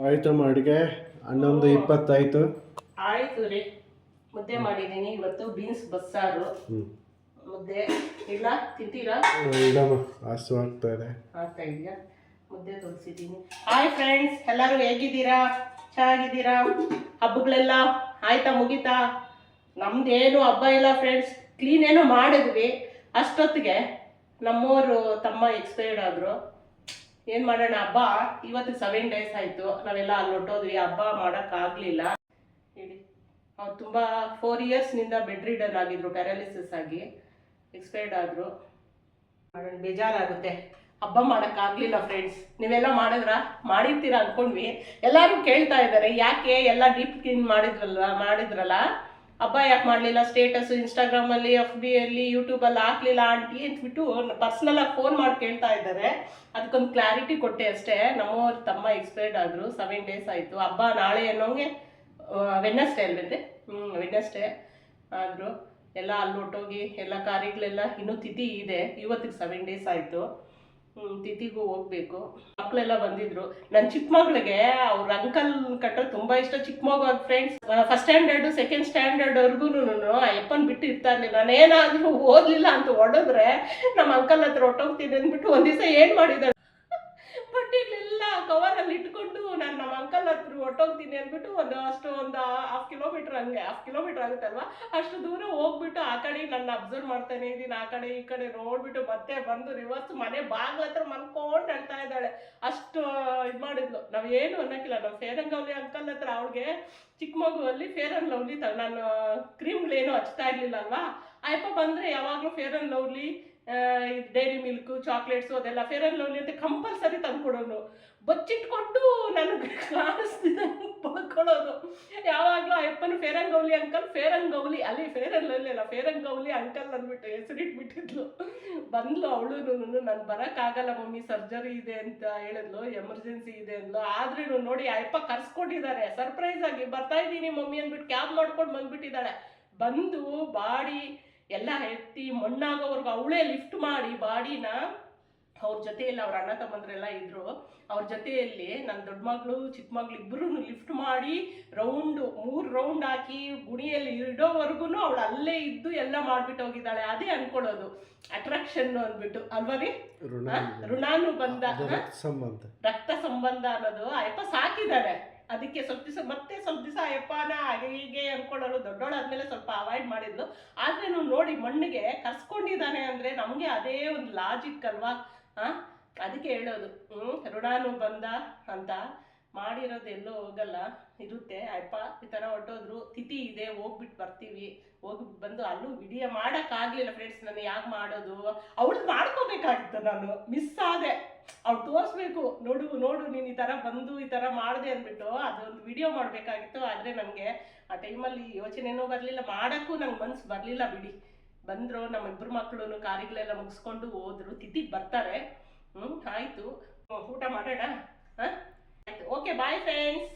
ಆಯ್ತಮ್ಮ ಅಡುಗೆ 11:20 ಆಯ್ತು. ಆಯ್ತು ರೀ. ಮುದ್ದೆ ಮಾಡಿದ್ದೀನಿ ಇವತ್ತು, ಬೀನ್ಸ್ ಬಸ್ಸಾರು. ಮುದ್ದೆ ಇಲ್ಲ ತಿಂತೀರಾ? ಇಲ್ಲಮ್ಮ, ಹಸು ಆಗ್ತಾ ಇದೆಯಾ? ಮುದ್ದೆ ತೋರಿಸಿದ್ದೀನಿ. ಹಾಯ್ ಫ್ರೆಂಡ್ಸ್, ಎಲ್ಲರೂ ಹೇಗಿದ್ದೀರಾ? ಚೆನ್ನಾಗಿದ್ದೀರಾ? ಹಬ್ಬಗಳೆಲ್ಲ ಆಯ್ತಾ, ಮುಗೀತಾ? ನಮ್ದೇನು ಹಬ್ಬ ಇಲ್ಲ ಫ್ರೆಂಡ್ಸ್, ಕ್ಲೀನ್ ಏನೋ ಮಾಡಿದ್ವಿ. ಅಷ್ಟೊತ್ತಿಗೆ ನಮ್ಮವರು ತಮ್ಮ ಎಕ್ಸ್ಪೈರ್ಡ್ ಆದರು. ಏನು ಮಾಡೋಣ, ಹಬ್ಬ ಇವತ್ತು 7 days ಆಯಿತು. ನಾವೆಲ್ಲ ಅಲ್ಲಿ ಹೊಟ್ಟೋದ್ವಿ, ಹಬ್ಬ ಮಾಡೋಕ್ಕಾಗಲಿಲ್ಲ ಹೇಳಿ. ಅವ್ರು ತುಂಬ 4 yearsನಿಂದ ಬೆಡ್ ರಿಡನ್ ಆಗಿದ್ರು, ಪ್ಯಾರಾಲಿಸಿಸ್ ಆಗಿ ಎಕ್ಸ್ಪೈರ್ಡ್ ಆದರು. ಮಾಡೋಣ, ಬೇಜಾರಾಗುತ್ತೆ. ಹಬ್ಬ ಮಾಡೋಕ್ಕಾಗಲಿಲ್ಲ ಫ್ರೆಂಡ್ಸ್. ನೀವೆಲ್ಲ ಮಾಡಿರ್ತೀರಾ ಅಂದ್ಕೊಂಡ್ವಿ. ಎಲ್ಲರೂ ಕೇಳ್ತಾ ಇದ್ದಾರೆ, ಯಾಕೆ ಎಲ್ಲ ಡೀಪ್ ಕ್ಲೀನ್ ಮಾಡಿದ್ರಲ್ಲ ಹಬ್ಬ ಯಾಕೆ ಮಾಡಲಿಲ್ಲ, ಸ್ಟೇಟಸ್ ಇನ್ಸ್ಟಾಗ್ರಾಮಲ್ಲಿ, FB-ಯಲ್ಲಿ, ಯೂಟ್ಯೂಬಲ್ಲಿ ಹಾಕಲಿಲ್ಲ ಆಂಟಿ ಅಂದ್ಬಿಟ್ಟು ಪರ್ಸ್ನಲಾಗಿ ಫೋನ್ ಮಾಡಿ ಕೇಳ್ತಾ ಇದ್ದಾರೆ. ಅದಕ್ಕೊಂದು ಕ್ಲಾರಿಟಿ ಕೊಟ್ಟೆ ಅಷ್ಟೇ. ನಮ್ಮವ್ರ ತಮ್ಮ ಎಕ್ಸ್ಪೈರ್ಡ್ ಆದರು, 7 days ಆಯಿತು. ಹಬ್ಬ ನಾಳೆ ಅನ್ನೋಂಗೆ ವೆಡ್ನೆಸ್ಡೇ ಅಲ್ವೇನ್ರಿ? ವೆಡ್ನೆಸ್ಡೇ ಆದರು. ಎಲ್ಲ ಅಲ್ಲಿ ಹೊಟ್ಟೋಗಿ ಎಲ್ಲ ಕಾರ್ಯಗಳೆಲ್ಲ ಇನ್ನೂ ತಿಥಿ ಇದೆ. ಇವತ್ತಿಗೆ 7 days ಆಯಿತು. ತಿಥಿಗೂ ಹೋಗ್ಬೇಕು. ಮಕ್ಕಳೆಲ್ಲ ಬಂದಿದ್ರು. ನನ್ನ ಚಿಕ್ಕ ಮಗಳಿಗೆ ಅವ್ರ ಅಂಕಲ್ ಕಂಡ್ರೆ ತುಂಬ ಇಷ್ಟ. ಚಿಕ್ಕ ಮಗು ಫ್ರೆಂಡ್ಸ್, ಫಸ್ಟ್ ಸ್ಟ್ಯಾಂಡರ್ಡು ಸೆಕೆಂಡ್ ಸ್ಟ್ಯಾಂಡರ್ಡ್ವರೆಗೂ ಅಪ್ಪನ ಬಿಟ್ಟು ಇರ್ತಾ ಇರಲಿಲ್ಲ. ನಾನು ಏನಾದರೂ ಓದಲಿಲ್ಲ ಅಂತ ಹೊಡೆದ್ರೆ ನಮ್ಮ ಅಂಕಲ್ ಹತ್ರ ಹೊಟ್ಟೋಗ್ತೀನಿ ಅಂದ್ಬಿಟ್ಟು ಒಂದು ದಿವಸ ಏನು ಮಾಡಿದ್ದಾಳೆ, ಬಟ್ಟೆಗಳೆಲ್ಲ ಕವರಲ್ಲಿ ಇಟ್ಕೊಂಡು ನಾನು ನಮ್ಮ ಅಂಕಲ್ ಹತ್ರ ಹೊಟ್ಟೋಗ್ತೀನಿ ಅಂದ್ಬಿಟ್ಟು ಒಂದು 1/2 kilometer ಹಂಗೆ 1/2 kilometer ಆಗುತ್ತಲ್ವ, ಅಷ್ಟು ದೂರ ಹೋಗ್ಬಿಟ್ಟು ಆ ಕಡೆ ನನ್ನ ಅಬ್ಸರ್ವ್ ಮಾಡ್ತಾನೆ ಇದ್ದೀನಿ. ಆ ಕಡೆ ಈ ಕಡೆ ನೋಡ್ಬಿಟ್ಟು ಮತ್ತೆ ಬಂದು ರಿವರ್ಸ್ ಮನೆ ಬಾಗ್ಲ ಹತ್ರ ಮಲ್ಕೊಂಡು ಹೇಳ್ತಾ ಇದ್ದಾಳೆ. ಅಷ್ಟು ಇದು ಮಾಡಿದ್ಲು. ನಾವೇನು ಅನ್ನೋಕ್ಕಿಲ್ಲ. ನಾವು ಫೇರ್ ಆ್ಯಂಡ್ ಲವ್ಲಿ ಅಂಕಲ್ ಹತ್ರ ಅವ್ಳಿಗೆ ಚಿಕ್ಕ ಮಗುವಲ್ಲಿ ಫೇರ್ ಆ್ಯಂಡ್ ಲವ್ಲಿ ನಾನು ಕ್ರೀಮ್ಗಳೇನು ಹಚ್ತಾ ಇರಲಿಲ್ಲ ಅಲ್ವಾ. ಅಯ್ಯಪ್ಪ ಬಂದರೆ ಯಾವಾಗಲೂ fair and lovely, dairy milk, chocolates ಅದೆಲ್ಲ ಫೇರ್ ಆ್ಯಂಡ್ ಲವ್ಲಿ ಅಂತ ಕಂಪಲ್ಸರಿ ತಂದ್ಕೊಡೋನು. ಬಚ್ಚಿಟ್ಕೊಂಡು ನನಗೆ ಕಾಣಿಸ್ತಿದ್ದಂಗೆ ಬಳ್ಕೊಳ್ಳೋದು. ಯಾವಾಗಲೂ ಅಯ್ಯಪ್ಪನ fair and lovely uncle, fair and lovely ಅಲ್ಲಿ ಫೇರ್ ಆ್ಯಂಡ್ ಲವ್ಲಿ ಅಲ್ಲ, ಫೇರ್ ಆ್ಯಂಡ್ ಲವ್ಲಿ ಅಂಕಲ್ ಅಂದ್ಬಿಟ್ಟು ಹೆಸರಿಟ್ಬಿಟ್ಟಿದ್ಲು. ಬಂದ್ಲು ಅವಳು, ನಾನು ಬರೋಕ್ಕಾಗಲ್ಲ ಮಮ್ಮಿ, ಸರ್ಜರಿ ಇದೆ ಅಂತ ಹೇಳಿದ್ಲು, ಎಮರ್ಜೆನ್ಸಿ ಇದೆ ಅಂದ್ಲು. ಆದ್ರೂ ನೋಡಿ ಅಯ್ಯಪ್ಪ ಕರ್ಸ್ಕೊಂಡಿದ್ದಾರೆ, ಸರ್ಪ್ರೈಸ್ ಆಗಿ ಬರ್ತಾ ಇದ್ದೀನಿ ಮಮ್ಮಿ ಅಂದ್ಬಿಟ್ಟು ಕ್ಯಾಬ್ ಮಾಡ್ಕೊಂಡು ಬಂದ್ಬಿಟ್ಟಿದ್ದಾಳೆ. ಬಂದು ಬಾಡಿ ಎಲ್ಲ ಎತ್ತಿ ಮಣ್ಣಾಗೋವರೆಗೂ ಅವಳೇ ಲಿಫ್ಟ್ ಮಾಡಿ ಬಾಡಿನ ಅವ್ರ ಜೊತೆಯಲ್ಲಿ, ಅವ್ರ ಅಣ್ಣ ತಮ್ಮಂದ್ರೆಲ್ಲ ಇದ್ರು, ಅವ್ರ ಜೊತೆಯಲ್ಲಿ ನನ್ನ ದೊಡ್ಡ ಮಗಳು ಚಿಕ್ಕ ಮಗಳು ಇಬ್ಬರೂ ಲಿಫ್ಟ್ ಮಾಡಿ 3 ರೌಂಡ್ ಹಾಕಿ ಗುಣಿಯಲ್ಲಿ ಇಡೋವರೆಗೂ ಅವಳು ಅಲ್ಲೇ ಇದ್ದು ಎಲ್ಲ ಮಾಡ್ಬಿಟ್ಟು ಹೋಗಿದ್ದಾಳೆ. ಅದೇ ಅನ್ಕೊಳ್ಳೋದು ಅಟ್ರಾಕ್ಷನ್ ಅಂದ್ಬಿಟ್ಟು ಅಲ್ವಾ ರೀ? ಋಣಾನು ಬಂದ, ರಕ್ತ ಸಂಬಂಧ ಅನ್ನೋದು ಅಯ್ಯಪ್ಪ ಸಾಕಿದ್ದಾರೆ. ಅದಕ್ಕೆ ಸ್ವಲ್ಪ ದಿವಸ ಅಯ್ಯಪ್ಪನ ಹಾಗೆ ಹೀಗೆ ಅಂದ್ಕೊಳ್ಳೋರು. ದೊಡ್ಡೋಳಾದ್ಮೇಲೆ ಸ್ವಲ್ಪ ಅವಾಯ್ಡ್ ಮಾಡಿದ್ಲು. ಆದರೆ ನೋಡಿ ಮಣ್ಣಿಗೆ ಕರ್ಸ್ಕೊಂಡಿದ್ದಾನೆ ಅಂದರೆ ನಮಗೆ ಅದೇ ಒಂದು ಲಾಜಿಕ್ ಅಲ್ವಾ? ಅದಕ್ಕೆ ಹೇಳೋದು ಋಣಾನು ಬಂದ ಅಂತ. ಮಾಡಿರೋದು ಎಲ್ಲೋ ಹೋಗಲ್ಲ, ಇರುತ್ತೆ. ಅಯ್ಯಪ್ಪ ಈ ಥರ ಹೊಟ್ಟೋದ್ರು, ತಿಥಿ ಇದೆ, ಹೋಗ್ಬಿಟ್ಟು ಬರ್ತೀವಿ. ಹೋಗ್ಬಿಟ್ಟು ಬಂದು ಅಲ್ಲೂ ವಿಡಿಯೋ ಮಾಡೋಕ್ಕಾಗಲಿಲ್ಲ ಫ್ರೆಂಡ್ಸ್. ನಾನು ಯಾಕೆ ಮಾಡೋದು, ಅವಳು ಮಾಡ್ಕೋಬೇಕಾಗಿತ್ತು. ನಾನು ಮಿಸ್ ಆದೆ. ಅವ್ಳು ತೋರಿಸ್ಬೇಕು, ನೋಡು ನೀನು ಈ ಥರ ಬಂದು ಈ ಥರ ಮಾಡಿದೆ ಅಂದ್ಬಿಟ್ಟು ಅದೊಂದು ವಿಡಿಯೋ ಮಾಡಬೇಕಾಗಿತ್ತು. ಆದರೆ ನನಗೆ ಆ ಟೈಮಲ್ಲಿ ಯೋಚನೆನೂ ಬರಲಿಲ್ಲ, ಮಾಡೋಕ್ಕೂ ನಂಗೆ ಮನಸ್ಸು ಬರಲಿಲ್ಲ. ಬಿಡಿ, ಬಂದರು ನಮ್ಮಿಬ್ಬರು ಮಕ್ಕಳು ಕಾರ್ಯಗಳೆಲ್ಲ ಮುಗಿಸ್ಕೊಂಡು ಹೋದರು. ತಿಥಿಗೆ ಬರ್ತಾರೆ. ಆಯಿತು, ಊಟ ಮಾಡೋಣ. ಆಯಿತು, ಓಕೆ, ಬಾಯ್ ಫ್ರೆಂಡ್ಸ್.